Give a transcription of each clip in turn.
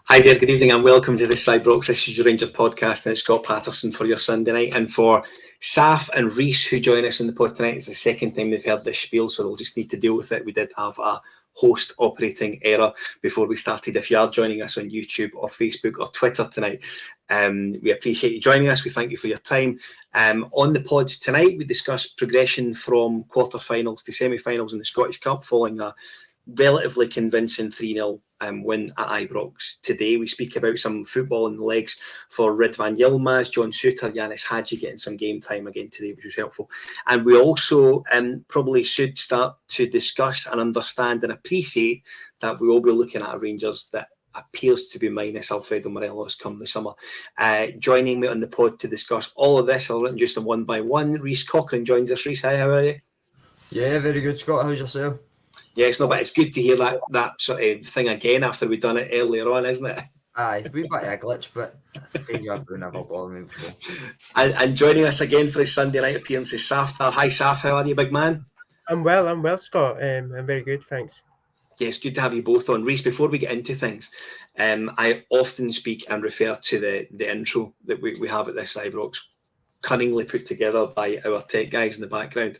Hi there, good evening and welcome to this Is Ibrox. This is your Ranger podcast and it's Scott Patterson for your Sunday night. And for Saf and Reiss who join us in the pod tonight, it's the second time they've heard this spiel, so they'll just need to deal with it. We did have a host operating error before we started. If you are joining us on YouTube or Facebook or Twitter tonight, we appreciate you joining us. We thank you for your time. On the pod tonight, we discuss progression from quarter-finals to semi-finals in the Scottish Cup following a relatively convincing 3-0 win at Ibrox. Today we speak about some football in the legs for Ridvan Yilmaz, John Souttar, Is Hagi getting some game time again today, which was helpful. And we also probably should start to discuss and understand and appreciate that we will be looking at a Rangers that appears to be minus Alfredo Morelos come the summer. Joining me on the pod to discuss all of this, I'll introduce them one by one. Reiss Cochrane joins us. Reiss, hi, how are you? Yeah, very good, Scott. How's yourself? Yeah, it's not, but it's good to hear that sort of thing again after we've done it earlier on, isn't it? Aye, we've got a glitch, but deja vu never bothered me before. And joining us again for his Sunday night appearance is Saftar. Hi, Saf, how are you, big man? I'm well, Scott. I'm very good, thanks. Yeah, it's good to have you both on. Reiss, before we get into things, I often speak and refer to the intro that we have at this Ibrox, cunningly put together by our tech guys in the background.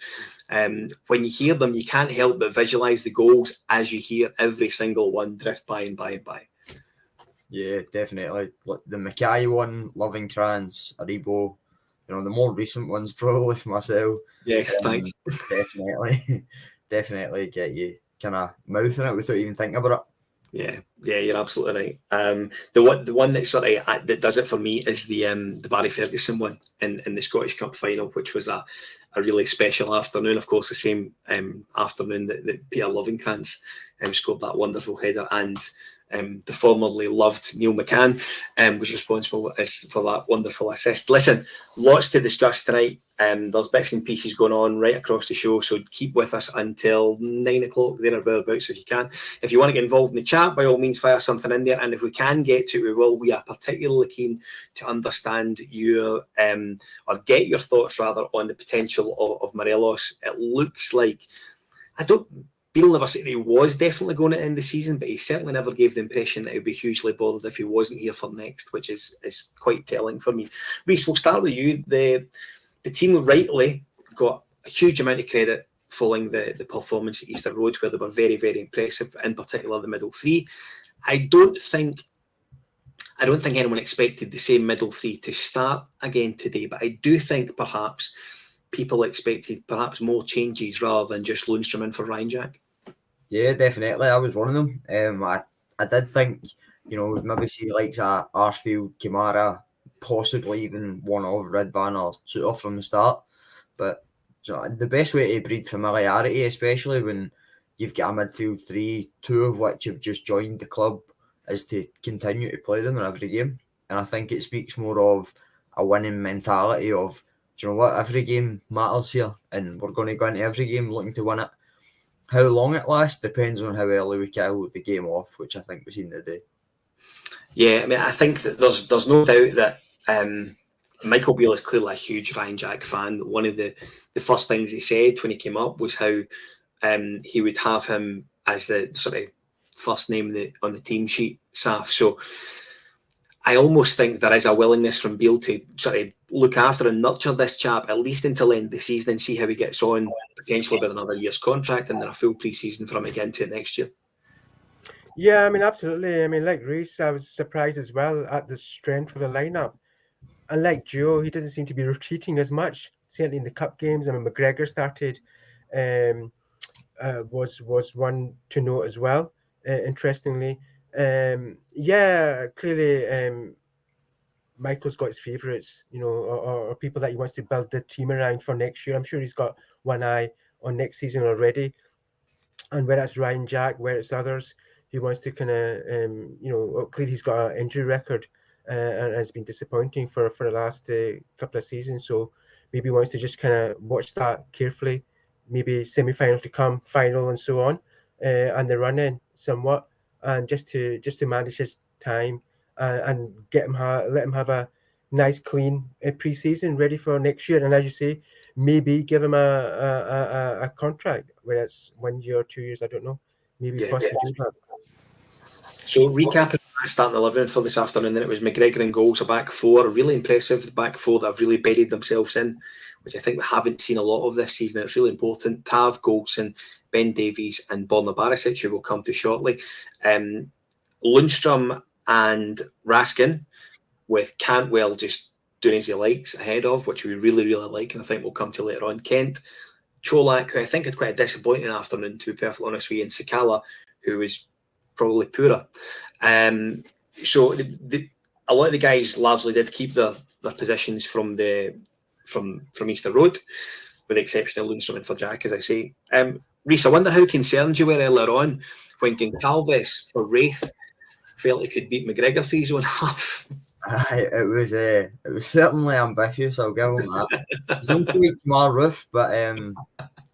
When you hear them, you can't help but visualise the goals as you hear every single one drift by and by and by. Yeah, definitely. The Mackay one, Loving-Krans, Aribo, the more recent ones probably for myself. Yes, thanks. Definitely get you kind of mouthing it without even thinking about it. Yeah, you're absolutely right. The one that sort of that does it for me is the Barry Ferguson one in the Scottish Cup final, which was a really special afternoon. Of course, the same afternoon that Peter Loving-Krans scored that wonderful header, and the formerly loved Neil McCann was responsible for that wonderful assist. Listen, lots to discuss tonight. There's bits and pieces going on right across the show, so keep with us until 9 o'clock, there or thereabouts if you can. If you want to get involved in the chat, by all means, fire something in there, and if we can get to it, we will. We are particularly keen to understand your, or get your thoughts rather, on the potential of Morelos. It looks like, Beale never said he was definitely going to end the season, but he certainly never gave the impression that he'd be hugely bothered if he wasn't here for next, which is quite telling for me. Reiss, we'll start with you. The team rightly got a huge amount of credit following the performance at Easter Road, where they were very, very impressive, in particular the middle three. I don't think anyone expected the same middle three to start again today, but I do think perhaps people expected more changes rather than just Lundstrom in for Ryan Jack. Yeah, definitely. I was one of them. I did think, maybe see the likes of Arfield, Kamara, possibly even one of Ridvan or Souttar from the start. But the best way to breed familiarity, especially when you've got a midfield three, two of which have just joined the club, is to continue to play them in every game. And I think it speaks more of a winning mentality of, do you know what, every game matters here, and we're going to go into every game looking to win it. How long it lasts depends on how early we kill the game off, which I think we've seen today. Yeah, I mean, I think that there's no doubt that Michael Beale is clearly a huge Ryan Jack fan. One of the first things he said when he came up was how he would have him as the sort of first name on the team sheet, Saf. So I almost think there is a willingness from Beale to sort of look after and nurture this chap at least until the end of the season and see how he gets on, potentially with another year's contract and then a full pre-season for him to get into it next year. Yeah, I mean, absolutely. I mean, like Reiss, I was surprised as well at the strength of the lineup. And like Joe, he doesn't seem to be rotating as much, certainly in the cup games. I mean, McGregor started, was one to note as well, interestingly. Clearly, Michael's got his favourites, or people that he wants to build the team around for next year. I'm sure he's got one eye on next season already. And whether it's Ryan Jack, whether it's others, he wants to kind of, clearly he's got an injury record and has been disappointing for the last couple of seasons. So maybe he wants to just kind of watch that carefully, maybe semi-final to come, final and so on, and the run-in somewhat, and just to manage his time and let him have a nice, clean pre-season ready for next year. And as you say, maybe give him a contract, whether it's 1 year or 2 years, I don't know. Maybe possibly do that. So recapping starting 11 for this afternoon, then it was McGregor and goals, a back four, really impressive back four that have really buried themselves in, which I think we haven't seen a lot of this season. It's really important. Tav, Goldson, Ben Davies and Borna Barisic, who we'll come to shortly. Lundstrom and Raskin, with Cantwell just doing as he likes ahead of, which we really, really like, and I think we'll come to later on. Kent, Cholak, who I think had quite a disappointing afternoon, to be perfectly honest with you, and Sakala, who was probably poorer. So a lot of the guys largely did keep their positions from Easter Road, with the exception of Lundstrom and for Jack, as I say. Reiss, I wonder how concerned you were earlier on when Goncalves for Wraith felt he could beat McGregor for his own half. It was certainly ambitious, I'll give him that. It's not quite my roof, but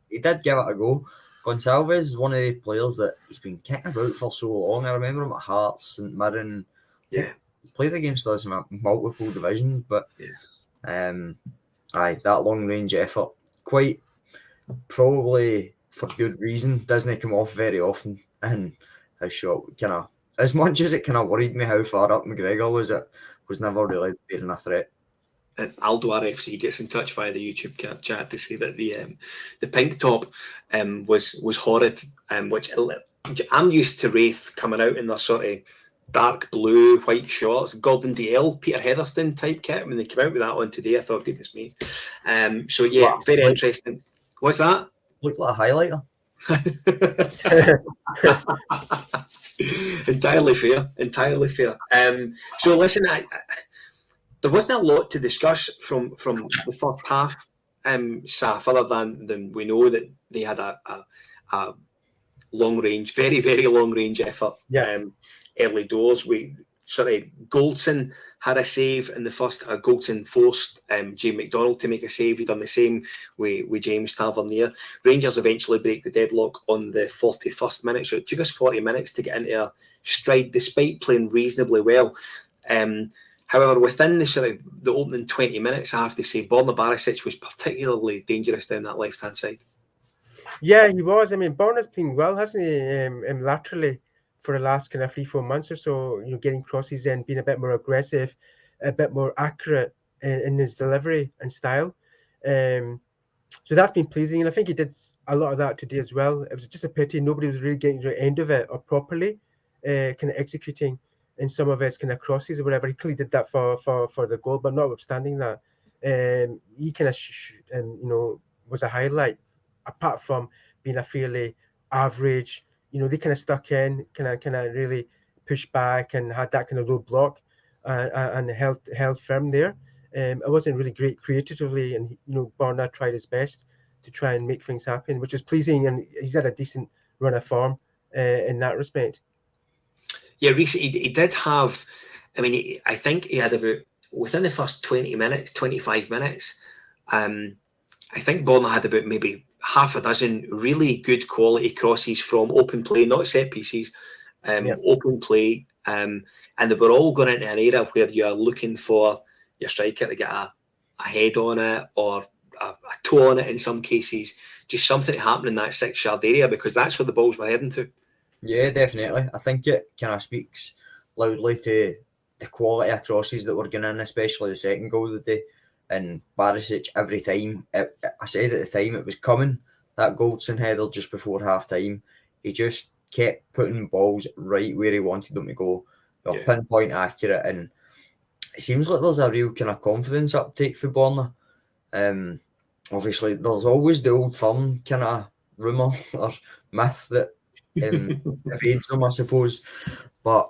he did give it a go. Goncalves is one of the players that he's been kicking about for so long. I remember him at Hearts, St Mirren. Yeah. He played against us in multiple divisions, but that long range effort, quite probably for good reason, doesn't come off very often. And his shot as much as it worried me how far up McGregor was, it was never really being a threat. And Aldo RFC gets in touch via the YouTube chat to say that the pink top was horrid, which I'm used to Wraith coming out in their sort of dark blue, white shorts, Gordon DL, Peter Heatherstone type kit. When they came out with that one today, I thought, goodness me. So yeah, very interesting. What's that? Looked like a highlighter. Entirely fair. So listen, there wasn't a lot to discuss from the first half, Saf, other than we know that they had a long range, very, very long range effort. Early doors. Goldson had a save in the first. Goldson forced James McDonald to make a save. He done the same with James Tavernier. Rangers eventually break the deadlock on the 41st minute, so it took us 40 minutes to get into our stride, despite playing reasonably well. However, within the opening 20 minutes, I have to say, Borna Barisic was particularly dangerous down that left-hand side. Yeah, he was. I mean, Borna's playing well, hasn't he? Laterally for the last kind of 3-4 months or so, getting crosses in, being a bit more aggressive, a bit more accurate in his delivery and style. So that's been pleasing, and I think he did a lot of that today as well. It was just a pity nobody was really getting to the end of it or properly kind of executing in some of his kind of crosses or whatever. He clearly did that for the goal, but notwithstanding that, he kind of was a highlight. Apart from being a fairly average, they kind of stuck in, kind of really pushed back and had that kind of low block and held firm there. It wasn't really great creatively, and Borna tried his best to try and make things happen, which was pleasing, and he's had a decent run of form in that respect. Yeah, recently he did have. I mean, I think he had about within the first 25 minutes. I think Borna had about maybe half a dozen really good quality crosses from open play, not set pieces, open play, and they were all going into an area where you are looking for your striker to get a head on it or a toe on it in some cases, just something to happen in that 6-yard area, because that's where the balls were heading to. Yeah, definitely. I think it kind of speaks loudly to the quality of crosses that were going in, especially the second goal of the day. And Barisic, every time, I said at the time it was coming, that Goldson header just before half time, he just kept putting balls right where he wanted them to go. They were pinpoint accurate, and it seems like there's a real kind of confidence uptake for Borna. Obviously, there's always the old firm kind of rumour or myth that evades them, I suppose. But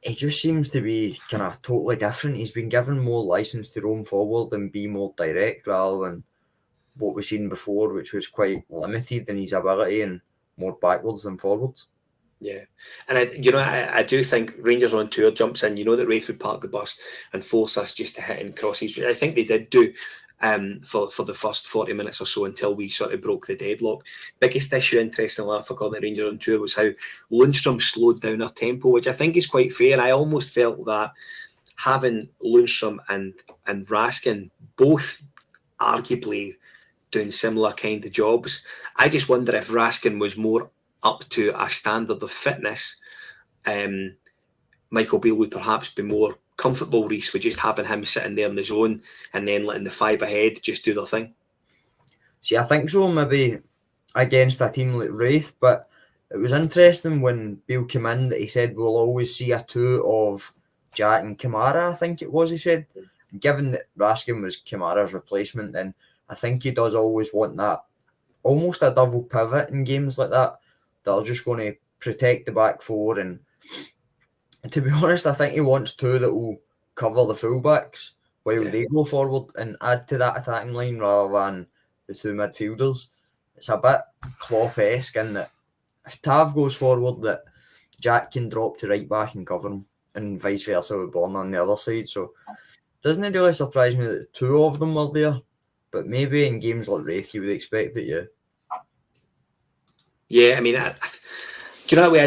he just seems to be kind of totally different. He's been given more license to roam forward and be more direct rather than what we've seen before, which was quite limited in his ability and more backwards than forwards. Yeah, and I do think Rangers on Tour jumps in. That Wraith would park the bus and force us just to hit in crosses. I think they did do for the first 40 minutes or so until we sort of broke the deadlock. Biggest issue, interestingly, for calling the Rangers on Tour was how Lundstrom slowed down our tempo, which I think is quite fair. I almost felt that having Lundstrom and Raskin both arguably doing similar kind of jobs, I just wonder if Raskin was more up to a standard of fitness Michael Beale would perhaps be more comfortable, Reiss, with just having him sitting there in the zone and then letting the five ahead just do their thing? See, I think so, maybe against a team like Wraith, but it was interesting when Beale came in that he said we'll always see a two of Jack and Kamara, I think it was, he said. Given that Raskin was Kamara's replacement, then I think he does always want that, almost a double pivot in games like that are just going to protect the back four. And to be honest, I think he wants two that will cover the fullbacks while they go forward and add to that attacking line rather than the two midfielders. It's a bit Klopp-esque in that if Tav goes forward, that Jack can drop to right back and cover him, and vice versa with Bourne on the other side. So doesn't it really surprise me that the two of them were there? But maybe in games like Wraith, you would expect it, yeah. Yeah, I mean, do you know what way?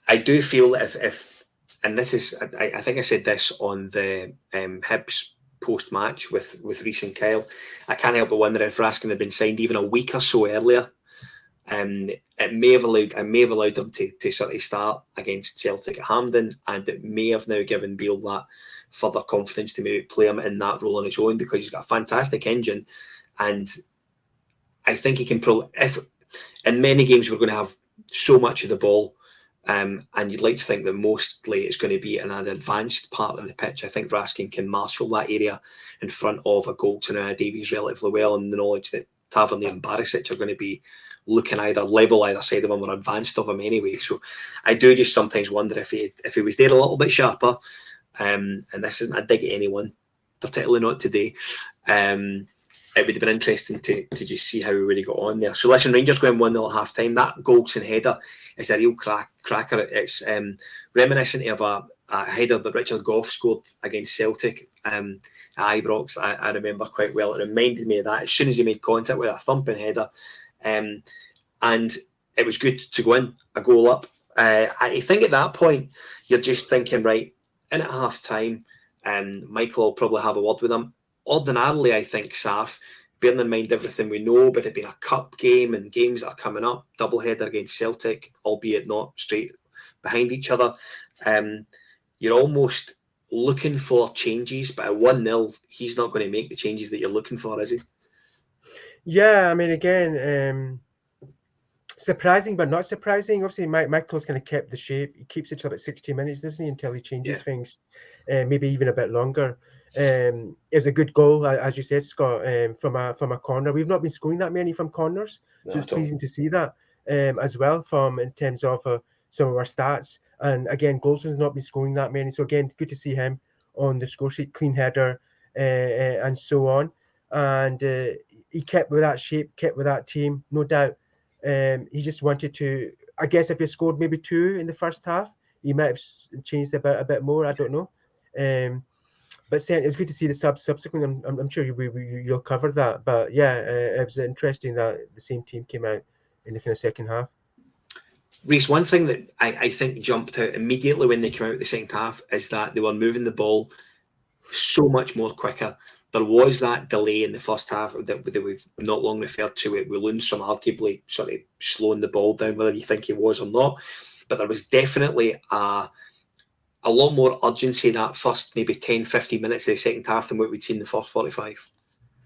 I do feel if and this is, I think I said this on the Hibs post-match with Reiss and Kyle, I can't help but wonder if Raskin had been signed even a week or so earlier. It may have allowed them to sort of start against Celtic at Hampden, and it may have now given Beale that further confidence to maybe play him in that role on his own, because he's got a fantastic engine, and I think he can probably, if in many games we're going to have so much of the ball, and you'd like to think that mostly it's going to be in an advanced part of the pitch. I think Raskin can marshal that area in front of a Goldson and a Davies relatively well, and the knowledge that Tavernier and Barisic are going to be looking either level either side of him or advanced of him anyway. So I do just sometimes wonder if he was there a little bit sharper, and this isn't a dig at anyone, particularly not today. It would have been interesting to just see how we really got on there. So listen, Rangers going 1-0 at half time. That Goldson header is a real cracker. It's reminiscent of a header that Richard Gough scored against Celtic at Ibrox. I remember quite well. It reminded me of that as soon as he made contact with a thumping header. And it was good to go in, a goal up. I think at that point, you're just thinking, right, in at half time, Michael will probably have a word with him. Ordinarily, I think, Saf, bearing in mind everything we know, but it being a cup game and games that are coming up, doubleheader against Celtic, albeit not straight behind each other, you're almost looking for changes, but at 1-0, he's not going to make the changes that you're looking for, is he? Yeah, I mean, again, surprising but not surprising. Obviously, Michael's kind of kept the shape. He keeps it to about 60 minutes, doesn't he, until he changes things, maybe even a bit longer. It was a good goal, as you said, Scott, from a corner. We've not been scoring that many from corners, so it's pleasing to see that as well in terms of some of our stats. And again, Goldson's not been scoring that many, so again, good to see him on the score sheet, clean header, and so on. And he kept with that shape, kept with that team, no doubt. He just wanted to, I guess, if he scored maybe 2 in the first half, he might have changed a bit more. I don't know. But certainly, it was good to see the subs subsequently. I'm sure you'll cover that. But yeah, it was interesting that the same team came out in the kind of second half. Reiss, one thing that I think jumped out immediately when they came out of the second half is that they were moving the ball so much more quicker. There was that delay in the first half that we've not long referred to it. With Lundstrom arguably sort of slowing the ball down, whether you think he was or not. But there was definitely a lot more urgency that first maybe 10, 15 minutes of the second half than what we'd seen in the first 45.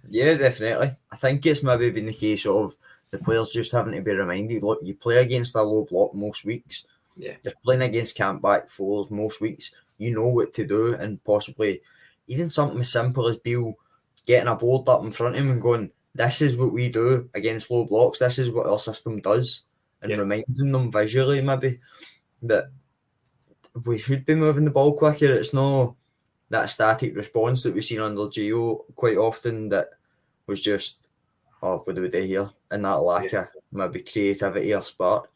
Yeah, definitely. I think it's maybe been the case of the players just having to be reminded, look, you play against a low block most weeks. Yeah. You're playing against camp back fours most weeks. You know what to do, and possibly even something as simple as Beale getting a board up in front of him and going, this is what we do against low blocks, this is what our system does, and reminding them visually maybe that we should be moving the ball quicker. It's not that static response that we've seen under Gio quite often that was just, what do we do here? And that lack of maybe creativity or spark.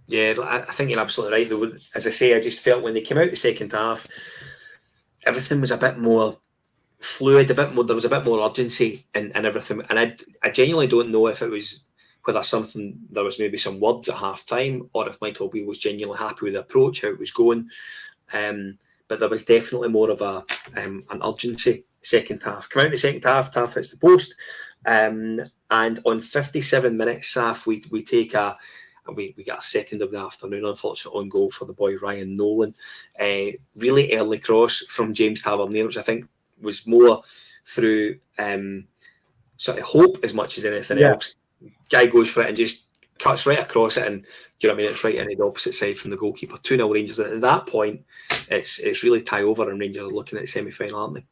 Yeah, I think you're absolutely right. As I say, I just felt when they came out the second half, everything was a bit more fluid, there was a bit more urgency and everything. And I genuinely don't know if it was whether there was maybe some words at half time or if Michael Beale was genuinely happy with the approach, how it was going. But there was definitely more of an urgency second half. Come out in the second half, Tav hits the post. And on 57 minutes, Saf, we take a and we got a second of the afternoon, unfortunate on goal for the boy Ryan Nolan. Really early cross from James Tavernier, which I think was more through sort of hope as much as anything else. Guy goes for it and just cuts right across it, and do you know what I mean? It's right in the opposite side from the goalkeeper. 2-0 Rangers. And at that point, it's really tie over, and Rangers are looking at the semi-final, aren't they?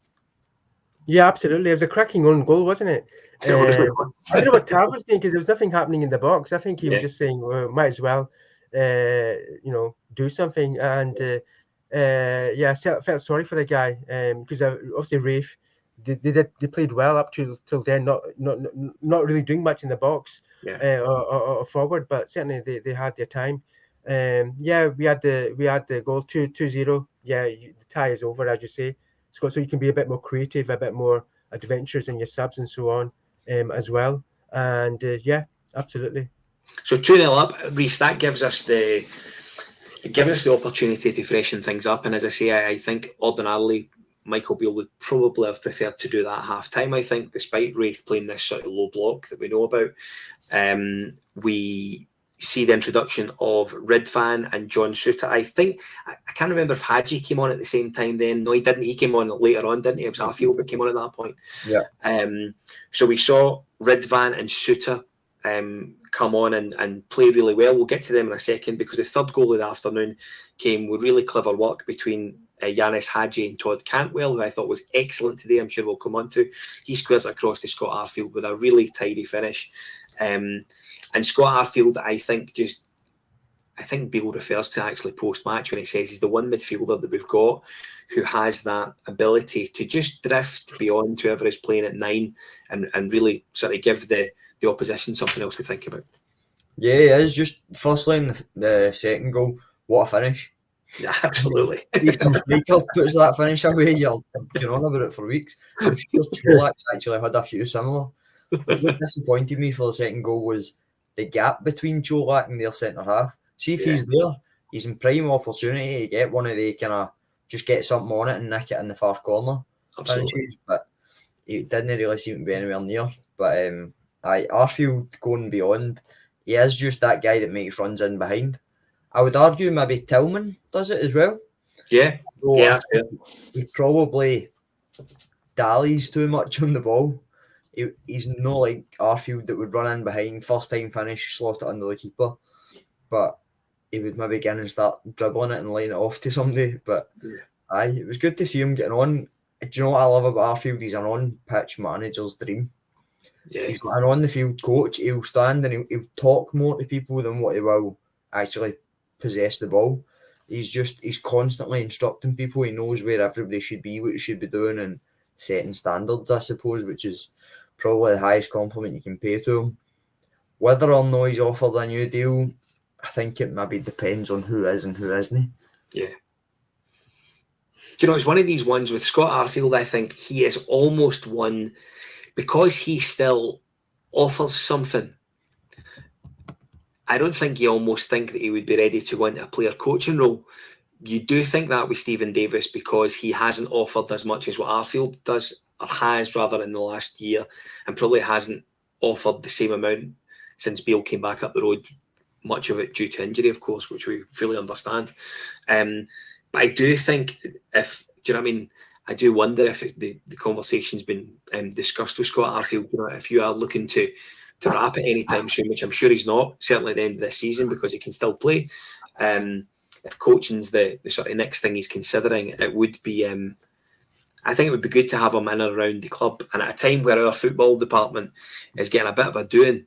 Yeah, absolutely. It was a cracking own goal, wasn't it? I don't know what Tav was thinking, because there was nothing happening in the box. I think he was just saying, well, might as well, do something. And I felt sorry for the guy, because obviously Rafe, they played well up till then, not really doing much in the box or forward, but certainly they had their time. We had the goal 2-0. Yeah, the tie is over, as you say, Scott. So you can be a bit more creative, a bit more adventurous in your subs and so on, as well. And absolutely. So 2-0 up, Reiss. That gives us the opportunity to freshen things up. And as I say, I think ordinarily Michael Beale would probably have preferred to do that at half time. I think, despite Raith playing this sort of low block that we know about, we see the introduction of Ridvan and John Souttar. I think, I can't remember if Hagi came on at the same time then. No, he didn't. He came on later on, didn't he? It was Arfield that came on at that point. So we saw Ridvan and Souttar come on and play really well. We'll get to them in a second, because the third goal of the afternoon came with really clever work between Yanis Hagi and Todd Cantwell, who I thought was excellent today. I'm sure we'll come on to. He squares across to Scott Arfield with a really tidy finish. And Scott Arfield, I think Beale refers to actually post-match when he says he's the one midfielder that we've got who has that ability to just drift beyond whoever is playing at 9 and really sort of give the opposition something else to think about. Yeah, it is. Just firstly in the second goal, what a finish. Yeah, absolutely. If the striker puts that finish away, you're on about it for weeks. I'm sure Cholak's actually had a few similar. But what disappointed me for the second goal was the gap between Cholak and their centre half. See if he's there, he's in prime opportunity to get one of the kind of just get something on it and nick it in the far corner. Absolutely. But he didn't really seem to be anywhere near. But Arfield going beyond, he is just that guy that makes runs in behind. I would argue maybe Tillman does it as well. Yeah. He probably dallies too much on the ball. He's not like Arfield that would run in behind, first time finish, slot it under the keeper. But he would maybe get in and start dribbling it and laying it off to somebody. But it was good to see him getting on. Do you know what I love about Arfield? He's an on-pitch manager's dream. Yeah. He's an on-the-field coach. He'll stand and he'll talk more to people than what he will actually possess the ball. He's constantly instructing people. He knows where everybody should be, what he should be doing, and setting standards, I suppose, which is probably the highest compliment you can pay to him. Whether or not he's offered a new deal, I think it maybe depends on who is and who isn't. Yeah. Do you know, it's one of these ones with Scott Arfield. I think he is almost one, because he still offers something. I don't think you almost think that he would be ready to go into a player coaching role. You do think that with Stephen Davis, because he hasn't offered as much as what Arfield does, or has rather, in the last year, and probably hasn't offered the same amount since Beale came back up the road, much of it due to injury, of course, which we fully understand. But I do think do you know what I mean? I do wonder if the conversation's been discussed with Scott Arfield. You know, if you are looking to wrap it anytime soon, which I'm sure he's not, certainly at the end of this season, because he can still play. If coaching's the sort of next thing he's considering, it would be, I think it would be good to have him in and around the club. And at a time where our football department is getting a bit of a doing,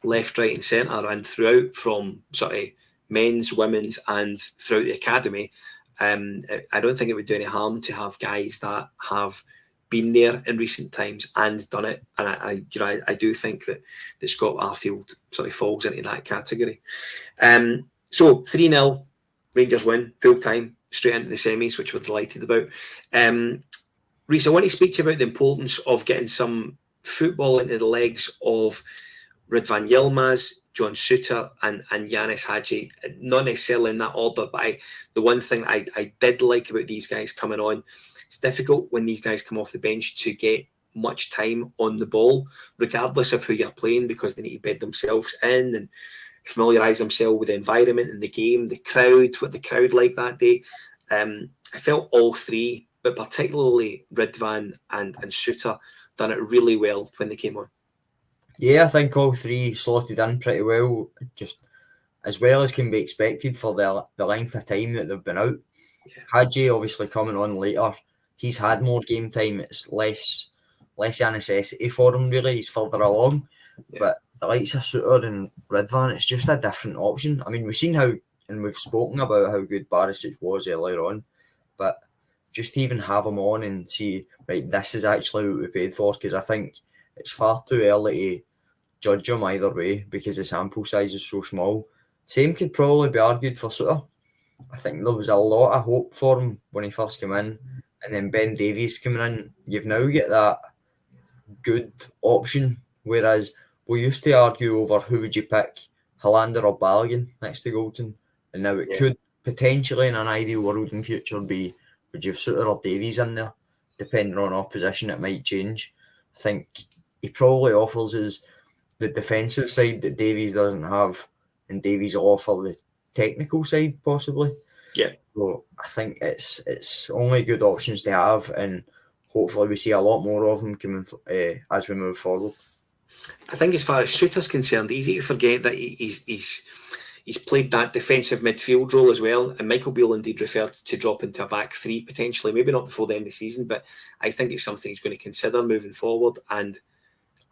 left, right and centre, and throughout, from sort of men's, women's and throughout the academy, I don't think it would do any harm to have guys that have been there in recent times and done it. And I do think that Scott Arfield sort of falls into that category. So 3-0, Rangers win, full time, straight into the semis, which we're delighted about. Reiss, I want to speak to you about the importance of getting some football into the legs of Ridvan Yilmaz, John Souttar and Yanis Hagi. Not necessarily in that order, but the one thing I did like about these guys coming on, it's difficult when these guys come off the bench to get much time on the ball, regardless of who you're playing, because they need to bed themselves in. And familiarise himself with the environment and the game, the crowd, what the crowd like that day. I felt all three, but particularly Ridvan and Souttar, done it really well when they came on. Yeah, I think all three slotted in pretty well, just as well as can be expected for the length of time that they've been out. Yeah. Hagi obviously coming on later. He's had more game time. It's less a necessity for him, really. He's further along. Yeah. But the likes of Souttar and Ridvan, it's just a different option. I mean, we've seen how, and we've spoken about how good Barisic was earlier on, but just to even have him on and see, right, this is actually what we paid for, because I think it's far too early to judge him either way because the sample size is so small. Same could probably be argued for Souttar. I think there was a lot of hope for him when he first came in, and then Ben Davies coming in. You've now got that good option, whereas we used to argue over who would you pick, Hollander or Balogun next to Goldson, and now it could potentially, in an ideal world in future, be would you have Souttar or Davies in there, depending on opposition. It might change. I think he probably offers us the defensive side that Davies doesn't have, and Davies will offer the technical side possibly. Yeah. So I think it's only good options to have, and hopefully we see a lot more of them coming as we move forward. I think as far as Souttar's concerned, easy to forget that he's played that defensive midfield role as well. And Michael Beale indeed referred to drop into a back three potentially, maybe not before the end of the season, but I think it's something he's going to consider moving forward. And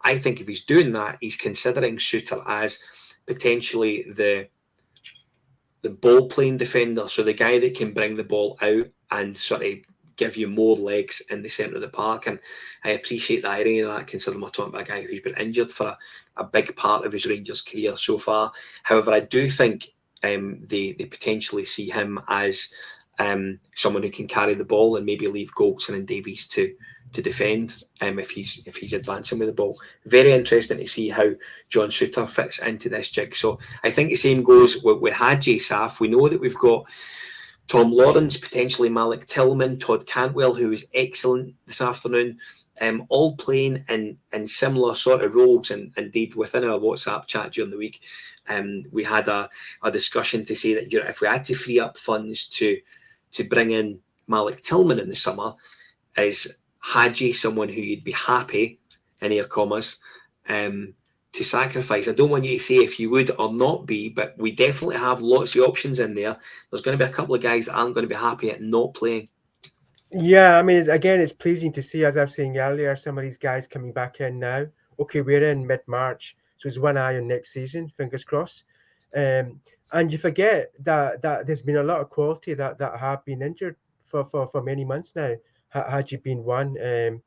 I think if he's doing that, he's considering Souttar as potentially the ball playing defender, so the guy that can bring the ball out and sort of give you more legs in the centre of the park. And I appreciate the irony of that, considering we're talking about a guy who's been injured for a big part of his Rangers career so far. However, I do think they potentially see him as someone who can carry the ball and maybe leave Goldson and Davies to defend if he's advancing with the ball. Very interesting to see how John Souttar fits into this jigsaw. I think the same goes with Hagi, Saf. We know that we've got Tom Lawrence, potentially Malik Tillman, Todd Cantwell, who was excellent this afternoon, all playing in similar sort of roles. And indeed, within our WhatsApp chat during the week, we had a discussion to say that if we had to free up funds to bring in Malik Tillman in the summer, is Hagi someone who you'd be happy, in air commas, to sacrifice? I don't want you to say if you would or not be, but we definitely have lots of options in there. There's going to be a couple of guys that aren't going to be happy at not playing. Yeah, I mean, it's pleasing to see, as I was saying earlier, some of these guys coming back in now. Okay, we're in mid-March, so it's one eye on next season, fingers crossed. And you forget that there's been a lot of quality that have been injured for many months now. Hagi been one. I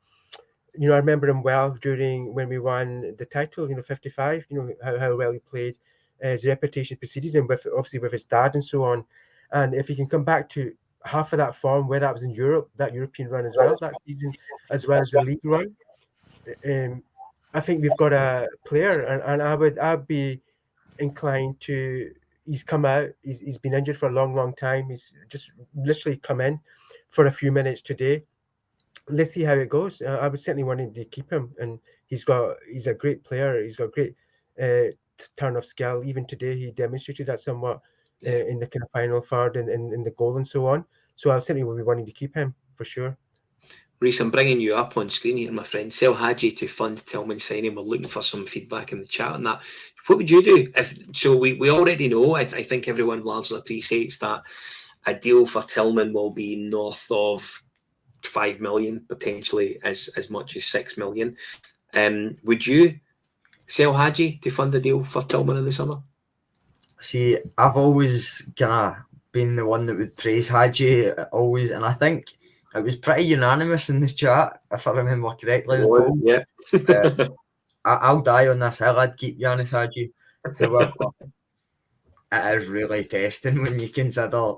remember him well during when we won the title, 55, how well he played. His reputation preceded him, obviously with his dad and so on. And if he can come back to half of that form, where that was in Europe, that European run as well, that season, as well as the league run, I think we've got a player, and I'd be inclined to. He's come out. He's been injured for a long time. He's just literally come in for a few minutes today. Let's see how it goes. I was certainly wanting to keep him, and he's a great player. He's got great turn of skill. Even today, he demonstrated that somewhat in the kind of final third and in the goal and so on. So I certainly will be wanting to keep him for sure. Reiss, I'm bringing you up on screen here, my friend. Sell Hagi to fund Tillman signing. We're looking for some feedback in the chat on that. What would you do? We already know, I think everyone largely appreciates that a deal for Tillman will be north of 5 million, potentially as much as 6 million. Would you sell Hagi to fund the deal for Tillman in the summer? See, I've always kind of been the one that would praise Hagi always, and I think it was pretty unanimous in this chat, if I remember correctly. Yeah. I'll die on this hill. I'd keep Yanis Hagi. However, it is really testing when you consider,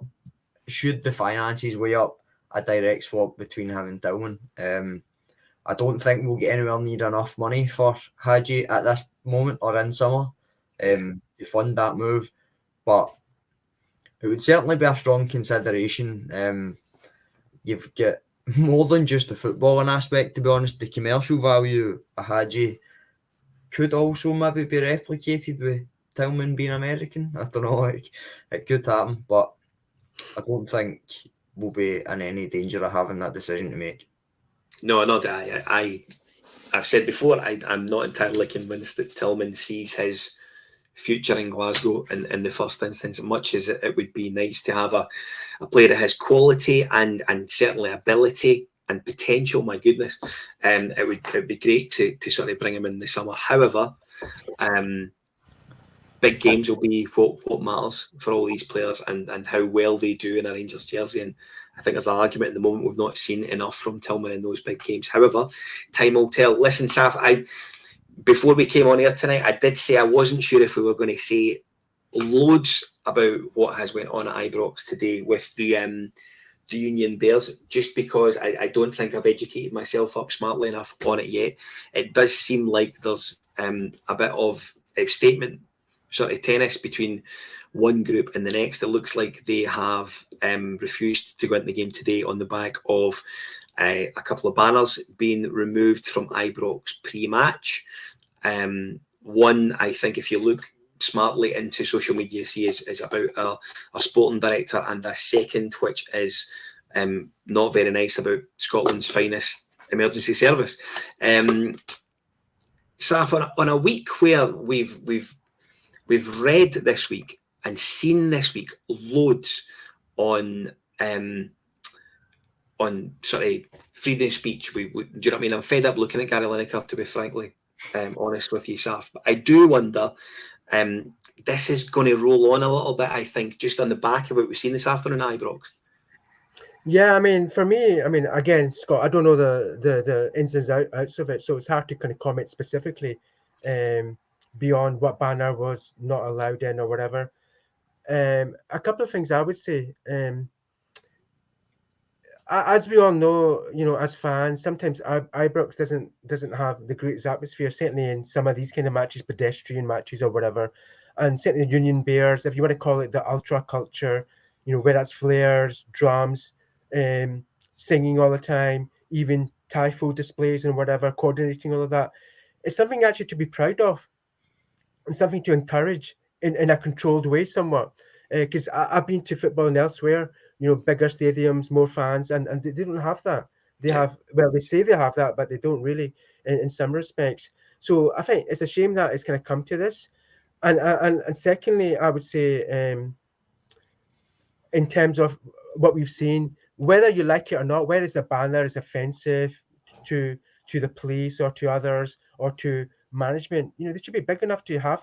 should the finances weigh up a direct swap between him and Tillman. I don't think we'll get anywhere near enough money for Hagi at this moment or in summer to fund that move, but it would certainly be a strong consideration. You've got more than just the footballing aspect, to be honest. The commercial value of Hagi could also maybe be replicated with Tillman being American. I don't know, like, it could happen, but I don't think we'll be in any danger of having that decision to make. No, not that. I've said before, I'm not entirely convinced that Tillman sees his future in Glasgow in the first instance, much as it would be nice to have a player that has quality and certainly ability and potential. My goodness, it would be great to sort of bring him in the summer. However, big games will be what matters for all these players and how well they do in a Rangers jersey. And I think there's an argument at the moment we've not seen enough from Tillman in those big games. However, time will tell. Listen, Saf, before we came on air tonight, I did say I wasn't sure if we were going to say loads about what has went on at Ibrox today with the Union Bears, just because I don't think I've educated myself up smartly enough on it yet. It does seem like there's a bit of a statement sort of tennis between one group and the next. It looks like they have refused to go into the game today on the back of a couple of banners being removed from Ibrox pre-match. One, I think, if you look smartly into social media, you see is about a sporting director, and a second, which is not very nice, about Scotland's finest emergency service. Saf, on a week where we've read this week and seen this week loads on sort of freedom of speech. Do you know what I mean? I'm fed up looking at Gary Lineker, to be frankly honest with you, Saf. But I do wonder, this is going to roll on a little bit, I think, just on the back of what we've seen this afternoon at Ibrox. Yeah, I mean, for me, again, Scott, I don't know the ins and outs of it, so it's hard to kind of comment specifically beyond what banner was not allowed in or whatever. A couple of things I would say. As we all know, as fans, sometimes Ibrox doesn't have the greatest atmosphere, certainly in some of these kind of matches, pedestrian matches or whatever. And certainly the Union Bears, if you want to call it the ultra culture, where that's flares, drums, singing all the time, even typho displays and whatever, coordinating all of that. It's something actually to be proud of and something to encourage in a controlled way somewhat. Because I've been to football and elsewhere, bigger stadiums, more fans, and they don't have that. They have, well, they say they have that, but they don't really in some respects. So I think it's a shame that it's going to come to this. And secondly, I would say in terms of what we've seen, whether you like it or not, whether the banner is offensive to the police or to others or to management, they should be big enough to have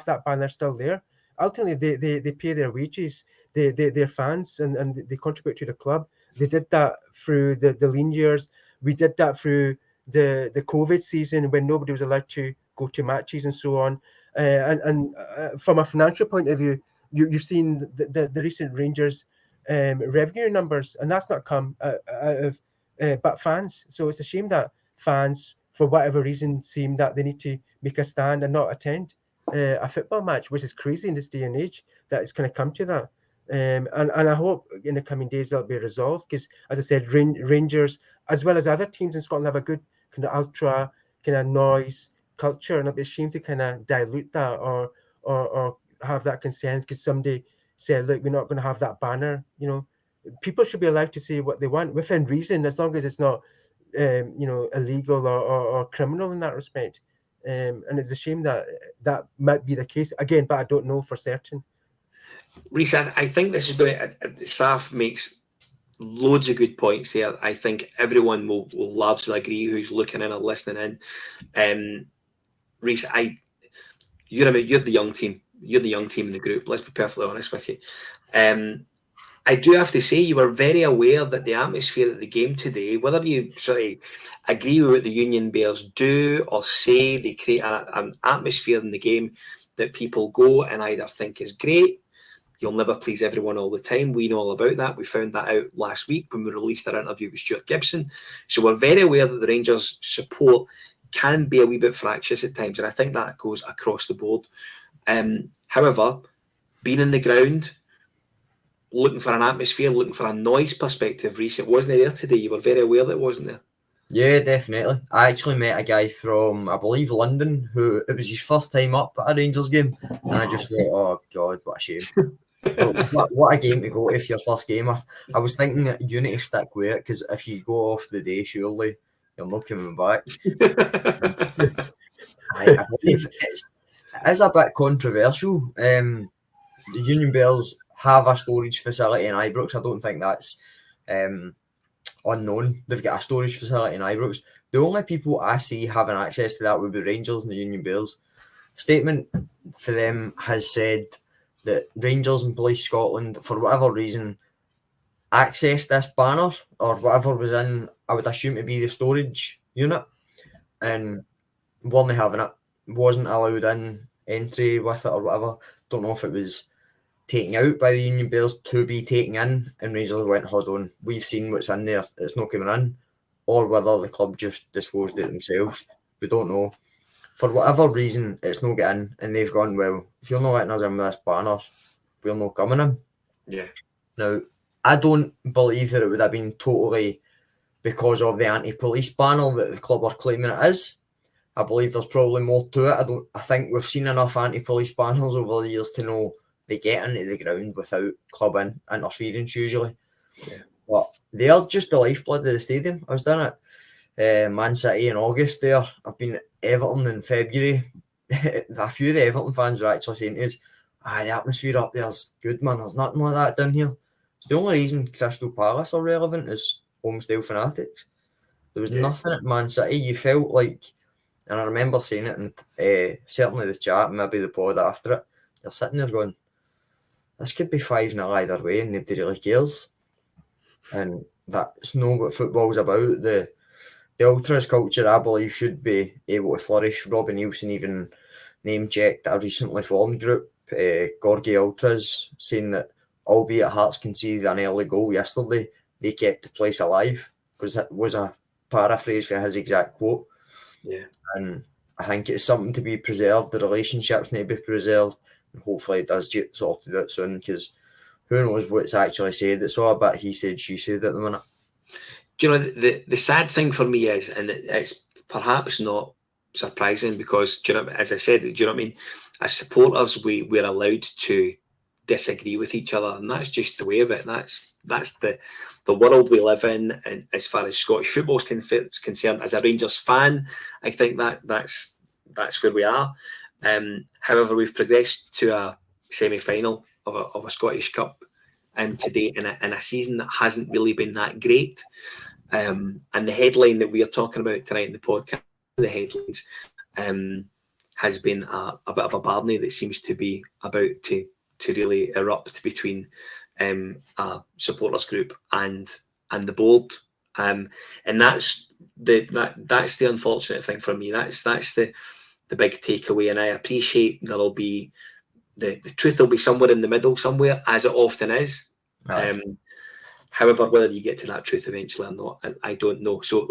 that banner still there. Ultimately, they pay their wages, they're fans, and they contribute to the club. They did that through the lean years. We did that through the COVID season when nobody was allowed to go to matches and so on. And from a financial point of view, you've seen the recent Rangers revenue numbers, and that's not come out of but fans. So it's a shame that fans, for whatever reason, seem that they need to make a stand and not attend a football match, which is crazy in this day and age that it's going to come to that. And I hope in the coming days that'll be resolved, because, as I said, Rangers, as well as other teams in Scotland, have a good kind of ultra kind of noise culture, and it'd be a shame to kind of dilute that or have that consent because somebody said, look, we're not going to have that banner. People should be allowed to say what they want within reason, as long as it's not illegal or criminal in that respect. And it's a shame that might be the case again, but I don't know for certain. Reiss, I think this is going to. Saf makes loads of good points there. I think everyone will largely agree who's looking in or listening in. Reiss, you're the young team. You're the young team in the group. Let's be perfectly honest with you. I do have to say you were very aware that the atmosphere at the game today, whether you sort of agree with what the Union Bears do or say, they create an atmosphere in the game that people go and either think is great. You'll never please everyone all the time. We know all about that. We found that out last week when we released our interview with Stuart Gibson. So we're very aware that the Rangers support can be a wee bit fractious at times, and I think that goes across the board. However, being in the ground, looking for an atmosphere, looking for a noise perspective, Reiss, it wasn't there today. You were very aware that it wasn't there. Yeah, definitely. I actually met a guy from, I believe, London, who it was his first time up at a Rangers game, and I just thought, oh God, what a shame. So, what a game to go if your first game. I was thinking that you need to stick with it, because if you go off the day, surely you're not coming back. I believe it is a bit controversial. The Union Bears have a storage facility in Ibrox. I don't think that's unknown. They've got a storage facility in Ibrox. The only people I see having access to that would be Rangers and the Union Bears. Statement for them has said that Rangers and Police Scotland, for whatever reason, accessed this banner or whatever was in, I would assume to be the storage unit, and weren't having it, wasn't allowed in entry with it or whatever. Don't know if it was taken out by the Union Bears to be taken in, and Rangers went, hold on, we've seen what's in there, it's not coming in, or whether the club just disposed it themselves. We don't know. For whatever reason, it's not getting, and they've gone, well, if you're not letting us in with this banner, we're not coming in. Yeah. Now, I don't believe that it would have been totally because of the anti-police banner that the club are claiming it is. I believe there's probably more to it. I think we've seen enough anti-police banners over the years to know they get into the ground without club interference usually. Yeah. But they are just the lifeblood of the stadium. I was down at Man City in August there. I've been at Everton in February. A few of the Everton fans were actually saying to us, the atmosphere up there's good, man. There's nothing like that down here. It's the only reason Crystal Palace are relevant is home-style fanatics. There was nothing at Man City. You felt like, and I remember saying it in certainly the chat, maybe the pod after it, you're sitting there going, this could be 5-0 either way and nobody really cares. And that's not what football's about. The ultras culture, I believe, should be able to flourish. Robbie Nielsen even name-checked a recently formed group, Gorgie Ultras, saying that albeit Hearts conceded an early goal yesterday, they kept the place alive, was a paraphrase for his exact quote. Yeah. And I think it's something to be preserved. The relationships need to be preserved, and hopefully it does get sorted out soon, because who knows what's actually said. It's all a bit he said, she said at the minute. Do you know, the sad thing for me is, and it's perhaps not surprising because, do you know, as I said, do you know what I mean? As supporters, we're allowed to disagree with each other, and that's just the way of it. That's the world we live in, and as far as Scottish football is concerned, as a Rangers fan, I think that's where we are. However, we've progressed to a semi-final of a Scottish Cup today in a season that hasn't really been that great. And the headline that we are talking about tonight in the podcast, the headlines, has been a bit of a Barney that seems to be about to really erupt between a supporters group and the board, and that's the unfortunate thing for me. That's the big takeaway, and I appreciate there'll be the truth will be somewhere in the middle somewhere, as it often is. Right. However, whether you get to that truth eventually or not, I don't know. So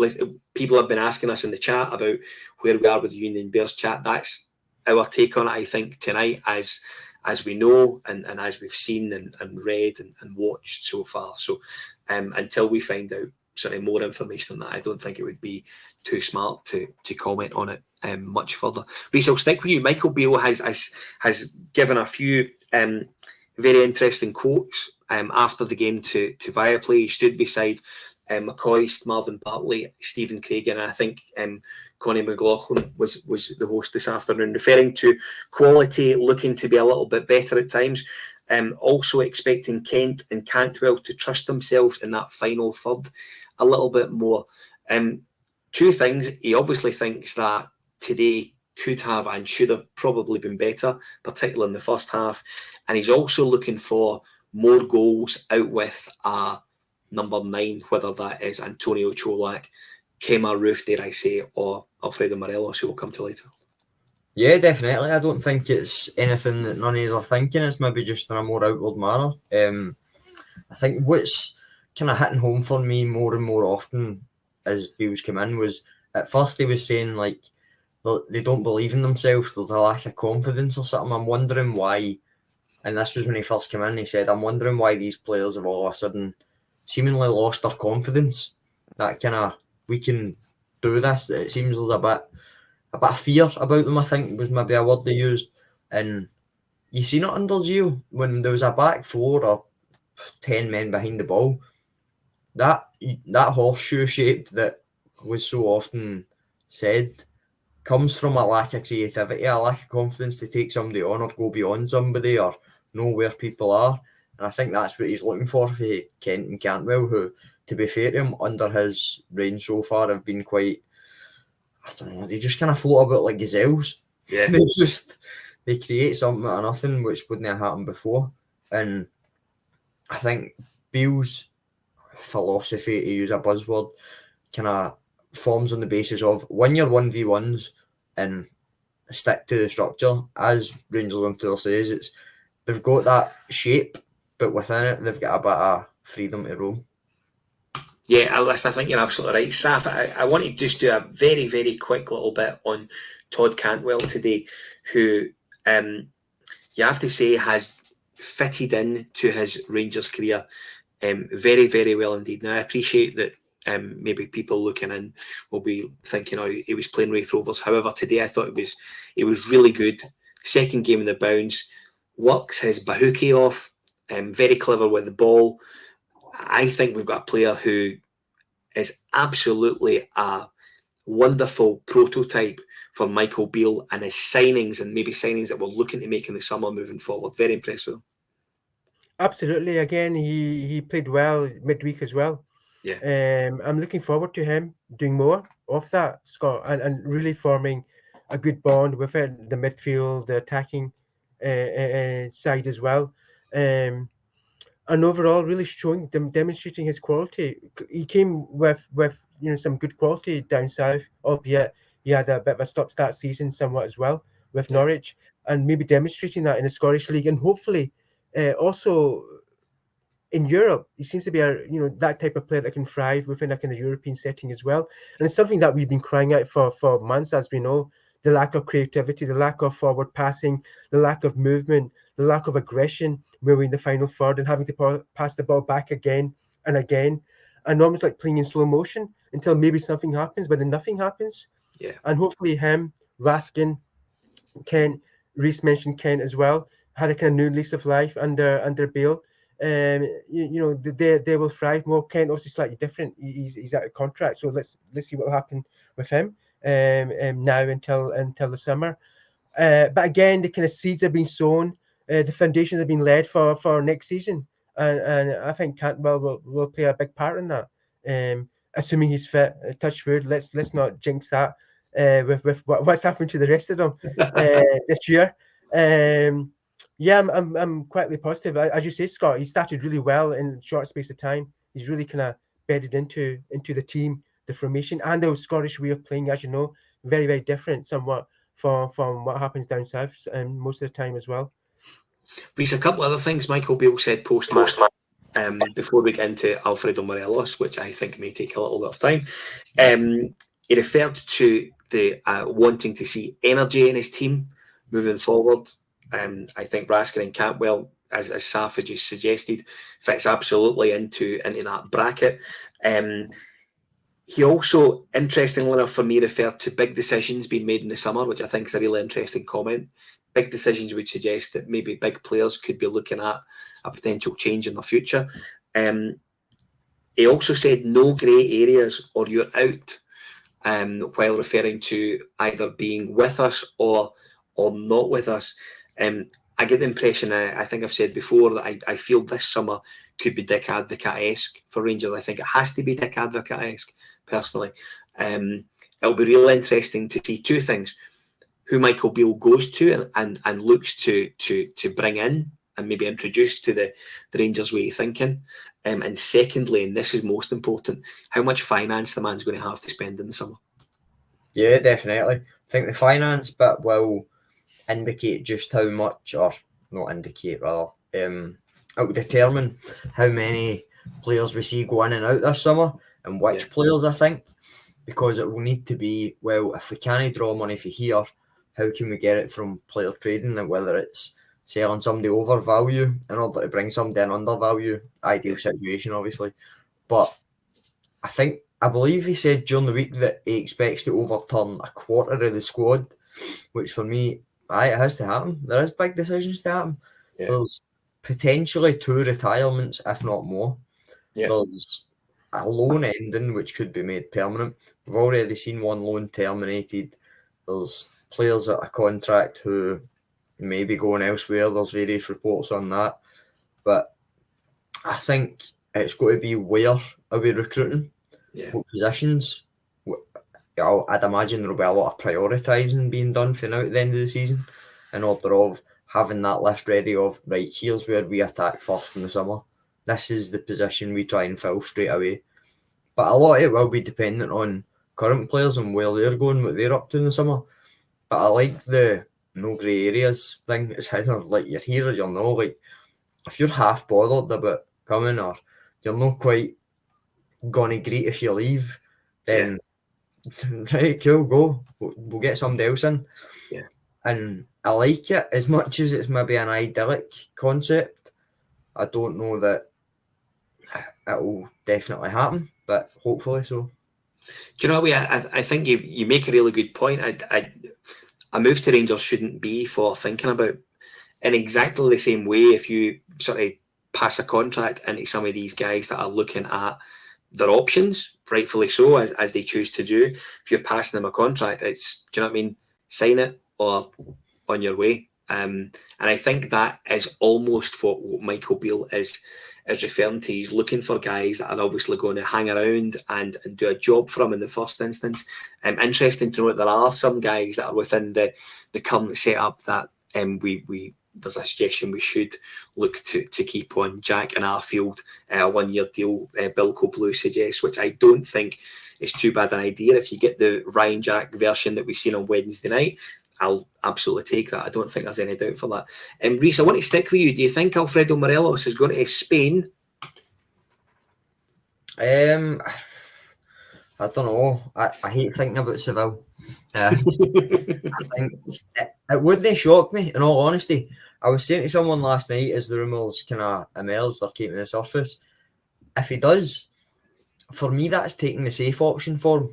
people have been asking us in the chat about where we are with the Union Bears chat. That's our take on it, I think, tonight, as we know and as we've seen and read and watched so far. So until we find out certainly more information on that, I don't think it would be too smart to comment on it much further. Reiss, I'll stick with you. Michael Beale has given a few very interesting quotes after the game to Viaplay. He stood beside McCoist, Marvin Bartley, Stephen Craig, and I think Connie McLaughlin was the host this afternoon, referring to quality looking to be a little bit better at times. Also expecting Kent and Cantwell to trust themselves in that final third a little bit more. Two things. He obviously thinks that today could have and should have probably been better, particularly in the first half. And he's also looking for more goals out with number 9, whether that is Antonio Cholak, Kemar Roof, dare I say, or Alfredo Morelos, who we'll come to later. Yeah, definitely. I don't think it's anything that none of us are thinking. It's maybe just in a more outward manner. I think what's kind of hitting home for me more and more often as Beals came in was, at first he was saying like they don't believe in themselves, there's a lack of confidence or something. I'm wondering why, and this was when he first came in, he said, I'm wondering why these players have all of a sudden seemingly lost their confidence. That kind of we can do this. It seems there's a bit of fear about them, I think, was maybe a word they used. And you seen it under Gio when there was a back four or 10 men behind the ball. That horseshoe shape that was so often said comes from a lack of creativity, a lack of confidence to take somebody on or go beyond somebody or know where people are. And I think that's what he's looking for Kent and Cantwell, who, to be fair to him, under his reign so far have been quite, I don't know, they just kind of float about like gazelles. Yeah. They create something out of nothing, which wouldn't have happened before. And I think Beale's philosophy, to use a buzzword, kind of forms on the basis of win your 1v1s and stick to the structure. As Rangers on tour says, they've got that shape, but within it, they've got a bit of freedom to roam. Yeah, I think you're absolutely right, Saf. I want to just do a very, very quick little bit on Todd Cantwell today, who you have to say has fitted in to his Rangers career very, very well indeed. Now, I appreciate that maybe people looking in will be thinking, oh, he was playing Wraith Rovers. However, today I thought it was really good. Second game in the bounce, works his bahookie off, very clever with the ball. I think we've got a player who is absolutely a wonderful prototype for Michael Beale and his signings, and maybe signings that we're looking to make in the summer moving forward. Very impressed with him. Absolutely. Again, he played well midweek as well. Yeah. I'm looking forward to him doing more of that, Scott, and really forming a good bond within the midfield, the attacking side as well. And overall, really demonstrating his quality. He came with some good quality down south, albeit he had a bit of a stop-start season somewhat as well with Norwich, and maybe demonstrating that in the Scottish League, and hopefully also in Europe. He seems to be that type of player that can thrive within like in the European setting as well. And it's something that we've been crying out for months, as we know. The lack of creativity, the lack of forward passing, the lack of movement, the lack of aggression when we're in the final third and having to pass the ball back again and again, and almost like playing in slow motion until maybe something happens, but then nothing happens. Yeah. And hopefully him, Raskin, Kent, Reiss mentioned Kent as well, had a kind of new lease of life under Beale. They will thrive more. Kent obviously slightly different. He's out of contract, so let's see what will happen with him now until the summer. But again, the kind of seeds have been sown. The foundations have been laid for next season, and I think Cantwell will play a big part in that. Assuming he's fit, touch wood. Let's not jinx that. With what's happened to the rest of them this year. I'm quietly positive. As you say, Scott, he started really well in a short space of time. He's really kind of bedded into the team, the formation, and the Scottish way of playing. As you know, very, very different somewhat from what happens down south, and most of the time as well. Reece, a couple of other things Michael Beale said post-match before we get into Alfredo Morelos, which I think may take a little bit of time. He referred to the wanting to see energy in his team moving forward. I think Raskin and Cantwell, as Saf just suggested, fits absolutely into that bracket. He also, interestingly enough for me, referred to big decisions being made in the summer, which I think is a really interesting comment. Big decisions would suggest that maybe big players could be looking at a potential change in the future. He also said no grey areas or you're out, while referring to either being with us or not with us. I get the impression, I think I've said before, that I feel this summer could be Dick Advocaat-esque for Rangers. I think it has to be Dick Advocaat-esque, personally. It'll be really interesting to see two things: who Michael Beale goes to and looks to bring in and maybe introduce to the Rangers way of thinking. And secondly, and this is most important, how much finance the man's going to have to spend in the summer. Yeah, definitely. I think the finance bit will indicate just how much, or not indicate, rather, it will determine how many players we see go in and out this summer and which players, I think, because it will need to be, well, if we can't draw money for here, how can we get it from player trading, and whether it's selling somebody over value in order to bring somebody in under value, ideal situation, obviously. But I think I believe he said during the week that he expects to overturn a quarter of the squad, which for me, it has to happen. There is big decisions to happen. Yeah. There's potentially 2 retirements, if not more. Yeah. There's a loan ending, which could be made permanent. We've already seen one loan terminated. There's players at a contract who may be going elsewhere. There's various reports on that. But I think it's going to be where are we recruiting? Yeah. What positions? I'd imagine there'll be a lot of prioritising being done for now at the end of the season in order of having that list ready of, right, here's where we attack first in the summer. This is the position we try and fill straight away. But a lot of it will be dependent on current players and where they're going, what they're up to in the summer. But I like the no grey areas thing. It's either like you're here or you're not. Like, if you're half bothered about coming or you're not quite gonna greet if you leave, then right, cool, go. We'll get somebody else in. Yeah. And I like it as much as it's maybe an idyllic concept. I don't know that it will definitely happen, but hopefully so. Do you know what? I think you make a really good point. A move to Rangers shouldn't be for thinking about in exactly the same way. If you sort of pass a contract into some of these guys that are looking at their options, rightfully so, as they choose to do. If you're passing them a contract, it's, do you know what I mean? Sign it or on your way. And I think that is almost what Michael Beale is referring to. He's looking for guys that are obviously going to hang around and do a job for him in the first instance. Interesting to note there are some guys that are within the current setup that there's a suggestion we should look to keep on. Jack and Arfield, a 1-year deal, Bilko Blue suggests, which I don't think is too bad an idea. If you get the Ryan Jack version that we've seen on Wednesday night, I'll absolutely take that. I don't think there's any doubt for that. Reiss, I want to stick with you. Do you think Alfredo Morelos is going to Spain? I don't know. I hate thinking about Seville. I think it wouldn't shock me, in all honesty. I was saying to someone last night as the rumours kind of emerged or came to the surface, if he does, for me that's taking the safe option for him.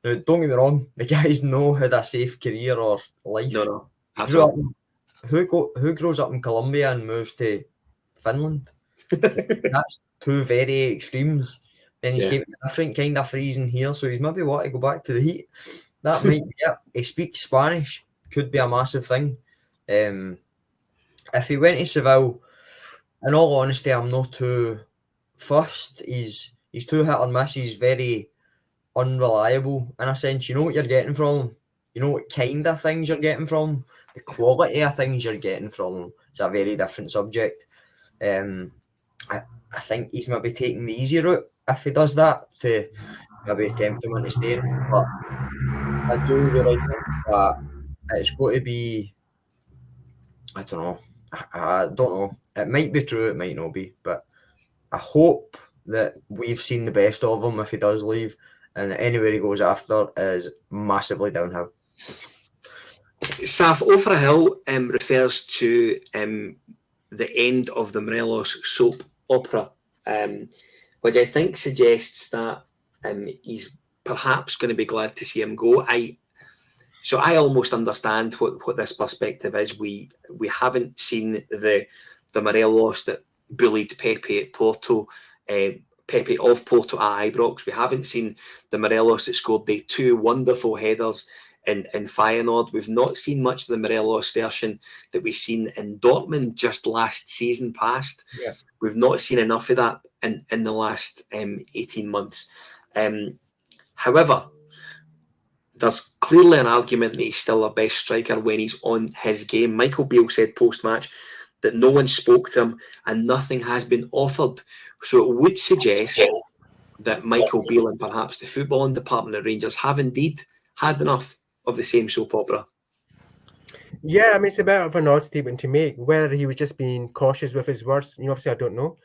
Now, don't get me wrong, the guys know had a safe career or life. No. Who grows up in Colombia and moves to Finland? That's 2 very extremes. Then he's getting a different kind of freezing here, so he's maybe want to go back to the heat. That might be it. He speaks Spanish, could be a massive thing. If he went to Seville, in all honesty, I'm not too fussed. He's too hit or miss. He's very unreliable in a sense. You know what you're getting from him. You know what kind of things you're getting from him. The quality of things you're getting from him. It's a very different subject. I think he's maybe taking the easy route if he does that to maybe tempt him into staying. But I do really think that it's going to be, I don't know. I don't know. It might be true, it might not be. But I hope that we've seen the best of him if he does leave. And anywhere he goes after is massively downhill. Saf, Over a Hill refers to the end of the Morelos soap opera, which I think suggests that he's perhaps going to be glad to see him go. I almost understand what this perspective is. We haven't seen the Morelos that bullied Pepe at Porto, Pepe of Porto at Ibrox. We haven't seen the Morelos that scored the 2 wonderful headers in Feyenoord. We've not seen much of the Morelos version that we've seen in Dortmund just last season past. Yeah. We've not seen enough of that in the last 18 months. However, there's clearly an argument that he's still our best striker when he's on his game. Michael Beale said post-match that no one spoke to him and nothing has been offered. So it would suggest that Michael Beale and perhaps the footballing department at Rangers have indeed had enough of the same soap opera. Yeah, I mean, it's a bit of an odd statement to make. Whether he was just being cautious with his words, obviously I don't know.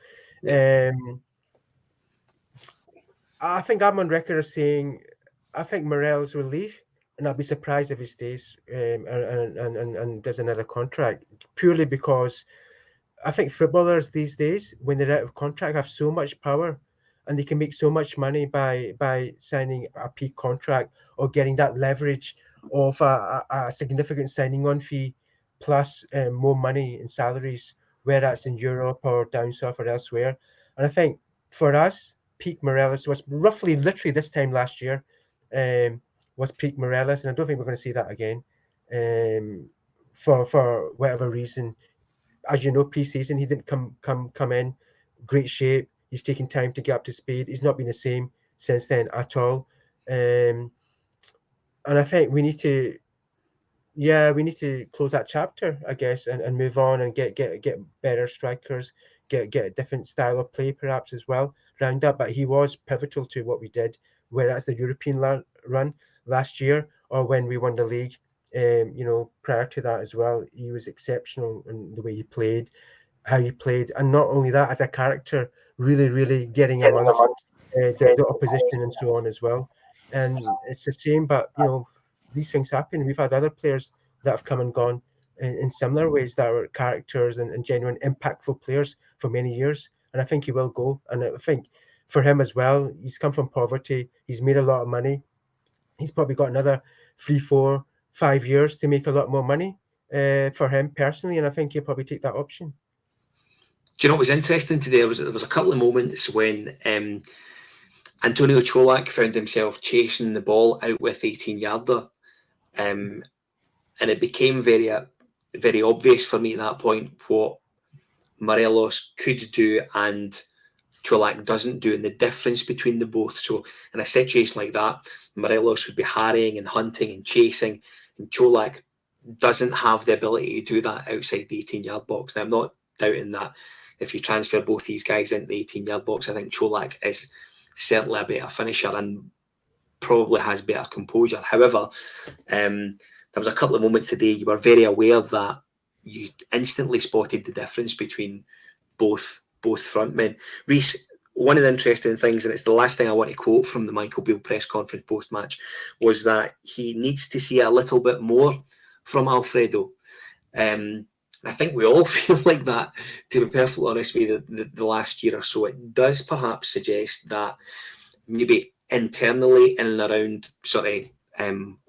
I think I'm on record as saying I think Morelos will leave, and I'll be surprised if he stays and does another contract, purely because I think footballers these days, when they're out of contract, have so much power and they can make so much money by signing a peak contract or getting that leverage of a significant signing on fee plus more money in salaries, whether that's in Europe or down south or elsewhere. And I think for us, peak Morelos was roughly literally this time last year, was peak Morelos, and I don't think we're going to see that again. For whatever reason, as you know, pre-season he didn't come in great shape. He's taking time to get up to speed. He's not been the same since then at all. And I think we need to close that chapter, I guess, and move on and get better strikers, get a different style of play perhaps as well round up. But he was pivotal to what we did, whether that's the European run last year or when we won the league. Prior to that as well, he was exceptional in the way he played, how he played, and not only that, as a character, really getting amongst the opposition and so on as well. And it's a shame, but these things happen. We've had other players that have come and gone in similar ways that are characters and genuine impactful players for many years. And I think he will go. And I think for him as well, he's come from poverty. He's made a lot of money. He's probably got another 3, 4, 5 years to make a lot more money for him personally. And I think he'll probably take that option. Do you know what was interesting today? There was a couple of moments when Antonio Cholak found himself chasing the ball out with 18-yarder. And it became very, very obvious for me at that point what Morelos could do and Cholak doesn't do, and the difference between the both. So in a situation like that, Morelos would be harrying and hunting and chasing, and Cholak doesn't have the ability to do that outside the 18-yard box. Now, I'm not doubting that if you transfer both these guys into the 18-yard box, I think Cholak is certainly a better finisher and probably has better composure. However, there was a couple of moments today you were very aware that you instantly spotted the difference between both frontmen. Reiss, one of the interesting things, and it's the last thing I want to quote from the Michael Beale press conference post-match, was that he needs to see a little bit more from Alfredo. I think we all feel like that, to be perfectly honest with you, the last year or so. It does perhaps suggest that maybe internally in and around sort of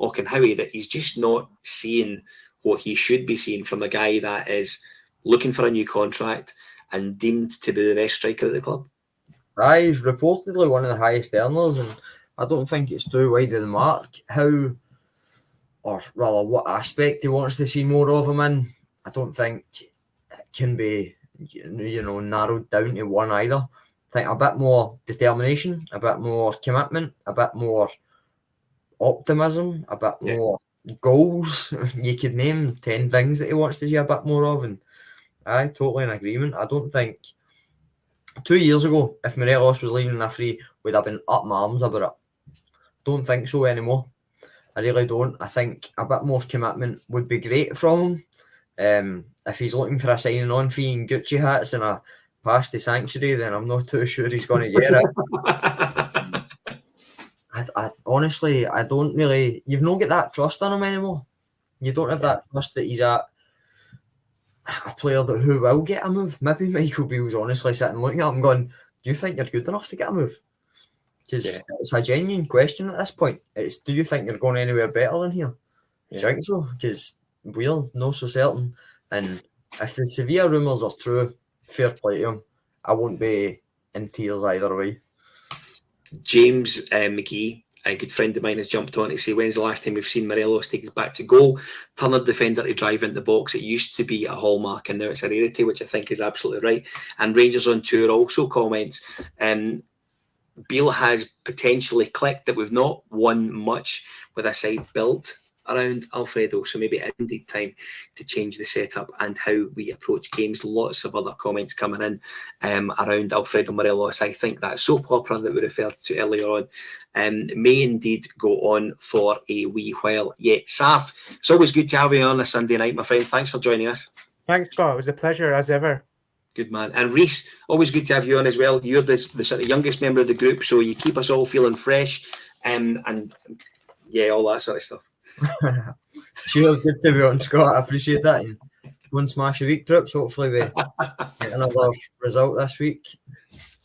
Auchenhowie, that he's just not seeing what he should be seeing from a guy that is looking for a new contract and deemed to be the best striker at the club. He's reportedly one of the highest earners, and I don't think it's too wide of the mark. How, or rather, what aspect he wants to see more of him in, I don't think it can be, narrowed down to one either. I think a bit more determination, a bit more commitment, a bit more optimism, a bit more goals. You could name 10 things that he wants to see a bit more of, and I totally in agreement. I don't think 2 years ago, if Morelos was leaving in a free, we'd have been up my arms about it. Don't think so anymore. I really don't. I think a bit more commitment would be great from him. If he's looking for a signing on fee and Gucci hats and a pass to Sanctuary, then I'm not too sure he's going to get it. I honestly, I don't really. You've not got that trust on him anymore. You don't have that trust that he's a player who will get a move. Maybe Michael Beale's honestly sitting looking at him going, do you think you're good enough to get a move? Because it's a genuine question at this point. It's, do you think you're going anywhere better than here? Do you think so? Because we're not so certain. And if the Sevilla rumours are true, fair play to him. I won't be in tears either way. James McGee, a good friend of mine, has jumped on to say, when's the last time we've seen Morelos take us back to goal? Turn a defender to drive into the box. It used to be a hallmark and now it's a rarity, which I think is absolutely right. And Rangers on Tour also comments, Beale has potentially clicked that we've not won much with a side built around Alfredo, so maybe it is indeed time to change the setup and how we approach games. Lots of other comments coming in around Alfredo Morelos. I think that soap opera that we referred to earlier on may indeed go on for a wee while yet. Saf, it's always good to have you on a Sunday night, my friend. Thanks for joining us. Thanks, Scott. It was a pleasure as ever. Good man. And Reiss, always good to have you on as well. You're the sort of youngest member of the group, so you keep us all feeling fresh and all that sort of stuff. Cheers, good to be on, Scott. I appreciate that. And go and smash the week trips. Hopefully we get another result this week.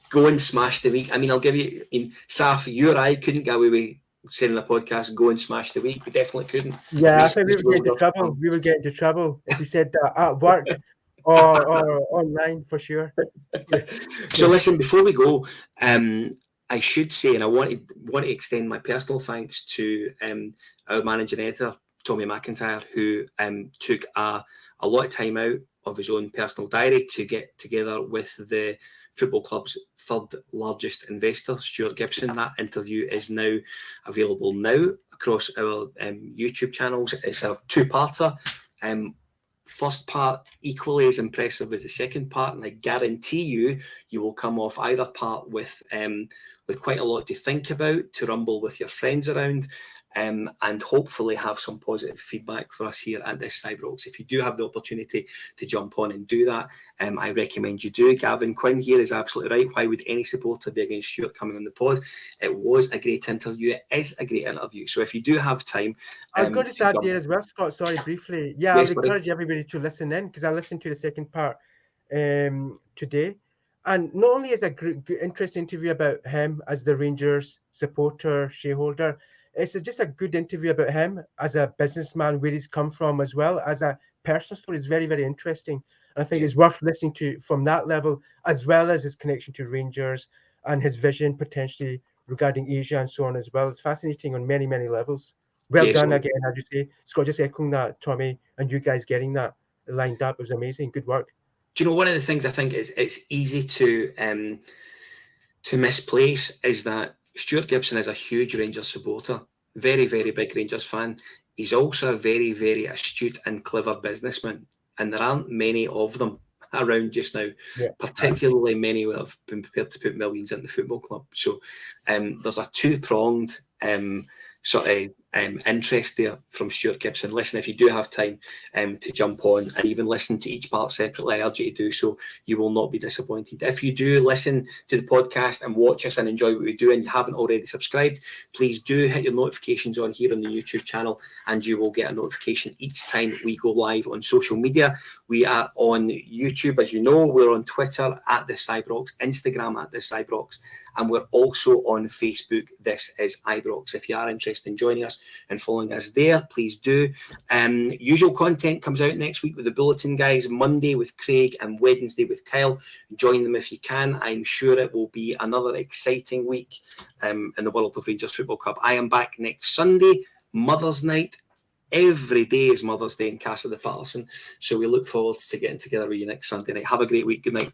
go and smash the week. I mean, I'll give you, Saf, you or I couldn't get away with saying in a podcast, go and smash the week. We definitely couldn't. Yeah, I think we would get into trouble. We would get into trouble if we said that at work or online for sure. So listen, before we go, I should say, and I want to extend my personal thanks to our managing editor, Tommy McIntyre, who took a lot of time out of his own personal diary to get together with the football club's third largest investor, Stuart Gibson. That interview is now available across our YouTube channels. It's a two-parter. First part equally as impressive as the second part, and I guarantee you will come off either part with quite a lot to think about, to rumble with your friends around, and hopefully have some positive feedback for us here at This Is Ibrox. If you do have the opportunity to jump on and do that, I recommend you do. Gavin Quinn here is absolutely right. Why would any supporter be against Stuart coming on the pod? It was a great interview. It is a great interview. So if you do have time... I was going to add there as well, Scott, sorry, briefly. Yeah, yes, I would encourage everybody to listen in, because I listened to the second part today. And not only is it an interesting interview about him as the Rangers supporter, shareholder, it's just a good interview about him as a businessman, where he's come from, as well as a personal story. It's very, very interesting. And I think it's worth listening to from that level, as well as his connection to Rangers and his vision potentially regarding Asia and so on as well. It's fascinating on many, many levels. Well done again, as you say. Scott, just echoing that, Tommy, and you guys getting that lined up. It was amazing. Good work. Do you know, one of the things I think it's easy to misplace is that Stuart Gibson is a huge Rangers supporter, very, very big Rangers fan. He's also a very, very astute and clever businessman, and there aren't many of them around just now, particularly many who have been prepared to put millions into the football club. So there's a two-pronged sort of interest there from Stuart Gibson. Listen, if you do have time to jump on and even listen to each part separately, I urge you to do so. You will not be disappointed. If you do listen to the podcast and watch us and enjoy what we do, and you haven't already subscribed, please do hit your notifications on here on the YouTube channel, and you will get a notification each time we go live on social media. We are on YouTube, as you know. We're on Twitter at This Is Ibrox, Instagram at This Is Ibrox, and we're also on Facebook, This Is Ibrox. If you are interested in joining us and following us there, please do. Usual content comes out next week with the Bulletin guys, Monday with Craig and Wednesday with Kyle. Join them if you can. I'm sure it will be another exciting week in the world of Rangers Football Club. I am back next Sunday, Mother's Night. Every day is Mother's Day in Casa de Patterson, so we look forward to getting together with you next Sunday night. Have a great week. Good night.